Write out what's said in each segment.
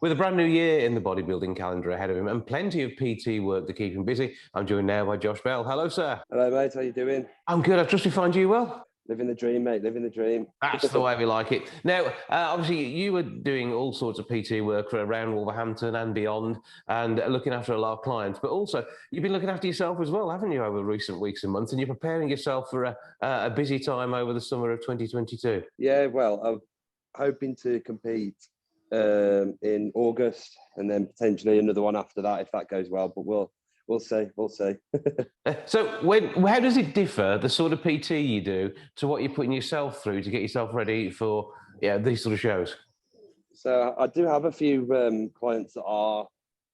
With a brand new year in the bodybuilding calendar ahead of him and plenty of PT work to keep him busy, I'm joined now by Josh Bell. Hello, sir. Hello, mate. How you doing? I'm good. I trust we find you well. Living the dream, mate. Living the dream. That's the way we like it. Now, obviously, you were doing all sorts of PT work for around Wolverhampton and beyond, and looking after a lot of clients. But also, you've been looking after yourself as well, haven't you, over recent weeks and months? And you're preparing yourself for a busy time over the summer of 2022. Yeah, well, I'm hoping to compete in August, and then potentially another one after that if that goes well. But we'll see. We'll see. So, how does it differ, the sort of PT you do, to what you're putting yourself through to get yourself ready for these sort of shows? So I do have a few clients that are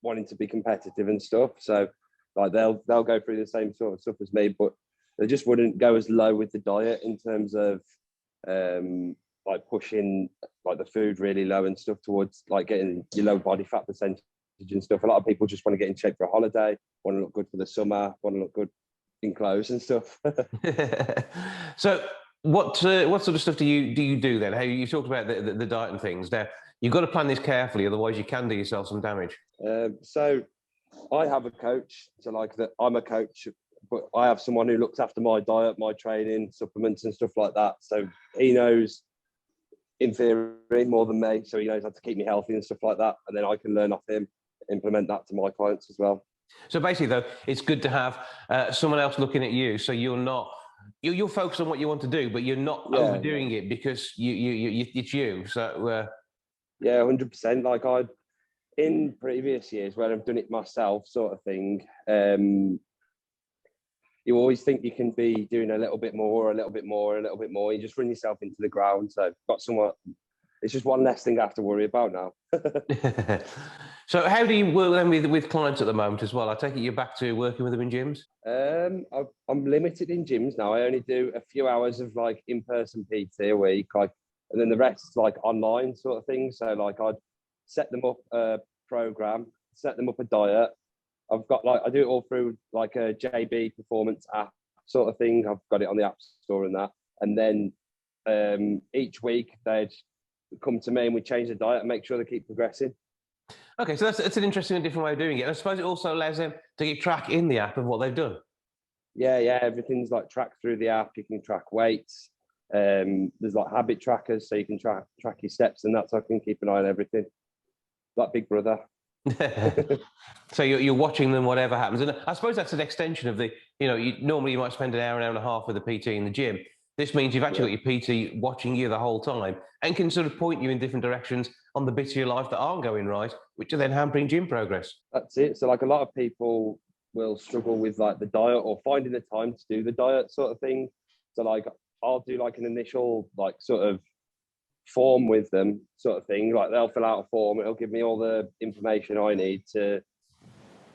wanting to be competitive and stuff. So like they'll go through the same sort of stuff as me, but they just wouldn't go as low with the diet in terms of like pushing like the food really low and stuff towards like getting your low body fat percentage and stuff. A lot of people just want to get in shape for a holiday, want to look good for the summer, want to look good in clothes and stuff. So what sort of stuff do you do then? How you talked about the diet and things. Now you've got to plan this carefully, otherwise you can do yourself some damage. So I have a coach. So like that, I'm a coach, but I have someone who looks after my diet, my training, supplements and stuff like that. So he knows in theory more than me. So he knows how to keep me healthy and stuff like that. And then I can learn off him, implement that to my clients as well. So basically though, it's good to have someone else looking at you. So you're not, you'll focus on what you want to do, but you're not overdoing it because it's you. So yeah, 100%. Like in previous years where I've done it myself sort of thing, you always think you can be doing a little bit more, a little bit more, a little bit more. You just run yourself into the ground. So got somewhat, it's just one less thing I have to worry about now. So how do you work then with clients at the moment as well? I take it you're back to working with them in gyms? I'm limited in gyms now. I only do a few hours of like in-person PT a week, like, and then the rest like online sort of thing. So like I'd set them up a program, set them up a diet. I've got like, I do it all through like a JB performance app sort of thing. I've got it on the app store and that. And then each week they'd come to me and we change the diet and make sure they keep progressing. Okay, so that's an interesting and different way of doing it. And I suppose it also allows them to keep track in the app of what they've done. Yeah, everything's like tracked through the app. You can track weights. There's like habit trackers, so you can track your steps and that, so I can keep an eye on everything. Like Big Brother. So you're watching them, whatever happens. And I suppose that's an extension of the, normally you might spend an hour and a half with a PT in the gym. This means you've actually got your PT watching you the whole time and can sort of point you in different directions on the bits of your life that aren't going right, which are then hampering gym progress. That's it. So like a lot of people will struggle with like the diet or finding the time to do the diet sort of thing. So like I'll do like an initial like sort of form with them sort of thing. Like they'll fill out a form. It'll give me all the information I need to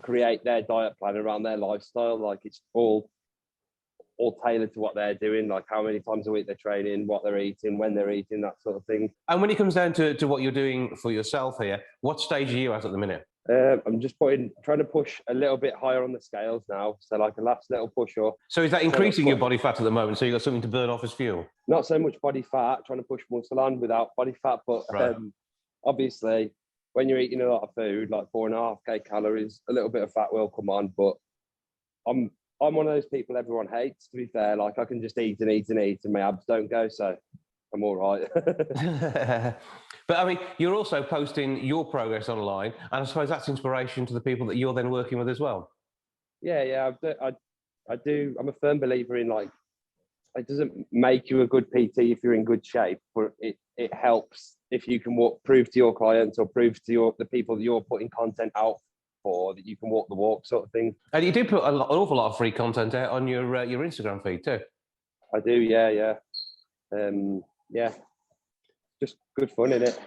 create their diet plan around their lifestyle. Like it's all tailored to what they're doing, like how many times a week they're training, what they're eating, when they're eating, that sort of thing. And when it comes down to what you're doing for yourself here, what stage are you at the minute? I'm just trying to push a little bit higher on the scales now. So like a last little push up. So is that increasing your body fat at the moment? So you've got something to burn off as fuel? Not so much body fat, trying to push muscle on without body fat. But obviously, when you're eating a lot of food, like 4.5K calories, a little bit of fat will come on. But I'm one of those people everyone hates, to be fair. Like I can just eat and eat and eat and my abs don't go. So I'm all right. But I mean, you're also posting your progress online, and I suppose that's inspiration to the people that you're then working with as well. Yeah, I do. I'm a firm believer in like, it doesn't make you a good PT if you're in good shape, but it helps if you can prove to your clients or prove to the people that you're putting content out for that you can walk the walk sort of thing. And you do put an awful lot of free content out on your Instagram feed too. I do, yeah. Just good fun, isn't it?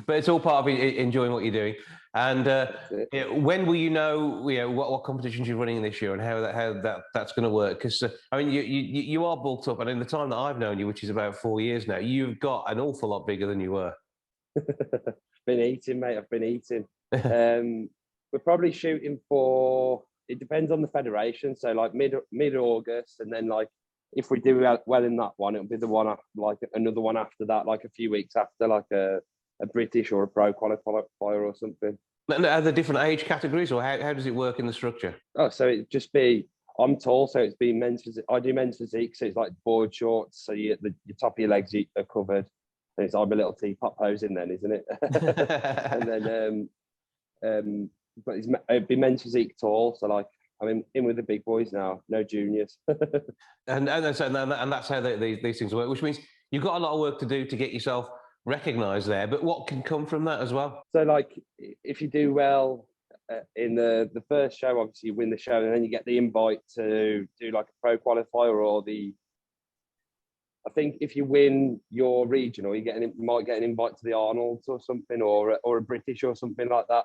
But it's all part of enjoying what you're doing. And when will you know what competitions you're running this year and how that's going to work? Because I mean, you are bulked up, and in the time that I've known you, which is about 4 years now, you've got an awful lot bigger than you were. Been eating, mate. I've been eating. We're probably shooting for. It depends on the federation. So like mid August, and then like if we do well in that one, it'll be the one like another one after that, like a few weeks after, like a British or a pro qualifier or something. Are there different age categories, or how does it work in the structure? Oh, so it'd just be, I'm tall, so it's been men's physique. I do men's physique, so it's like board shorts, so your top of your legs are covered. And it's I'm a little teapot pose in then, isn't it? And then but it'd be men's physique tall, so like I'm in with the big boys now, no juniors. and that's how these things work, which means you've got a lot of work to do to get yourself recognised there. But what can come from that as well? So like if you do well in the first show, obviously you win the show, and then you get the invite to do like a pro qualifier or I think if you win your regional, you might get an invite to the Arnold's or something, or a British or something like that.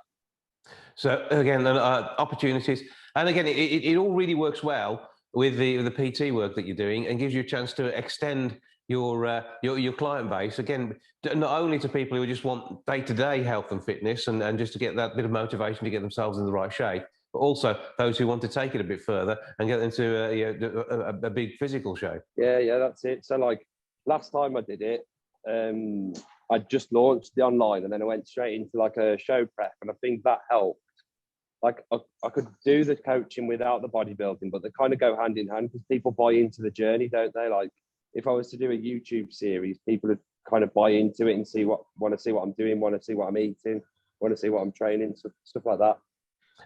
So again, opportunities, and again, it all really works well with the PT work that you're doing, and gives you a chance to extend your client base, again, not only to people who just want day-to-day health and fitness and just to get that bit of motivation to get themselves in the right shape, but also those who want to take it a bit further and get into a big physical shape. Yeah, that's it. So like last time I did it, I just launched the online, and then I went straight into like a show prep, and I think that helped. Like I could do the coaching without the bodybuilding, but they kind of go hand in hand because people buy into the journey, don't they? Like if I was to do a YouTube series, people would kind of buy into it and want to see what I'm doing, want to see what I'm eating, want to see what I'm training, stuff like that.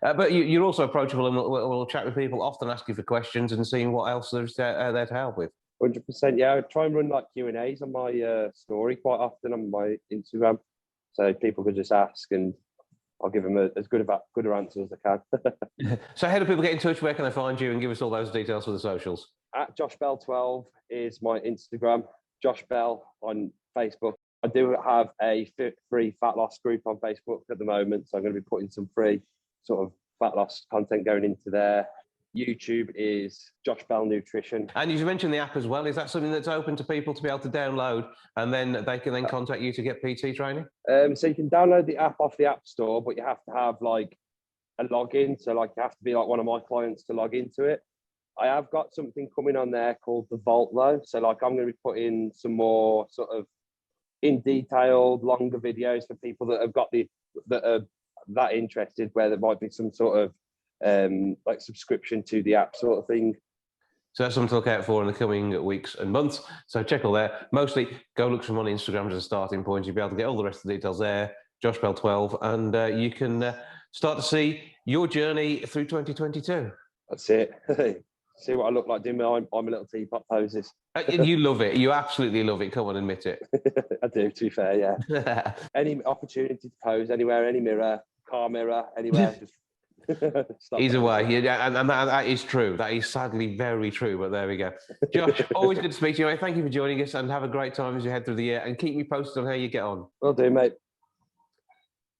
But you're also approachable, and we'll chat with people, often asking for questions and seeing what else there's there to help with. 100%, yeah. I try and run like Q&As on my story quite often on my Instagram, so people could just ask and I'll give them as good an answer as I can. So how do people get in touch? Where can they find you? And give us all those details for the socials. At Josh Bell 12 is my Instagram. Josh Bell on Facebook. I do have a free fat loss group on Facebook at the moment, so I'm going to be putting some free sort of fat loss content going into there. YouTube is Josh Bell Nutrition. And you mentioned the app as well. Is that something that's open to people to be able to download, and then they can then contact you to get PT training? So you can download the app off the App Store, but you have to have like a login. So like you have to be like one of my clients to log into it. I have got something coming on there called the Vault though. So like I'm going to be putting some more sort of in detailed, longer videos for people that have got that are that interested, where there might be some sort of like subscription to the app sort of thing. So that's something to look out for in the coming weeks and months. So check all there. Mostly go look for them on Instagram as a starting point. You'll be able to get all the rest of the details there. Josh Bell 12, and you can start to see your journey through 2022. That's it. See what I look like doing I'm a little teapot poses. You love it. You absolutely love it. Come on, admit it. I do, to be fair, yeah. Any opportunity to pose anywhere, any mirror, car mirror, anywhere, just either way, yeah, and that is true. That is sadly very true, but there we go. Josh, always good to speak to you. Thank you for joining us, and have a great time as you head through the year, and keep me posted on how you get on. Will do, mate.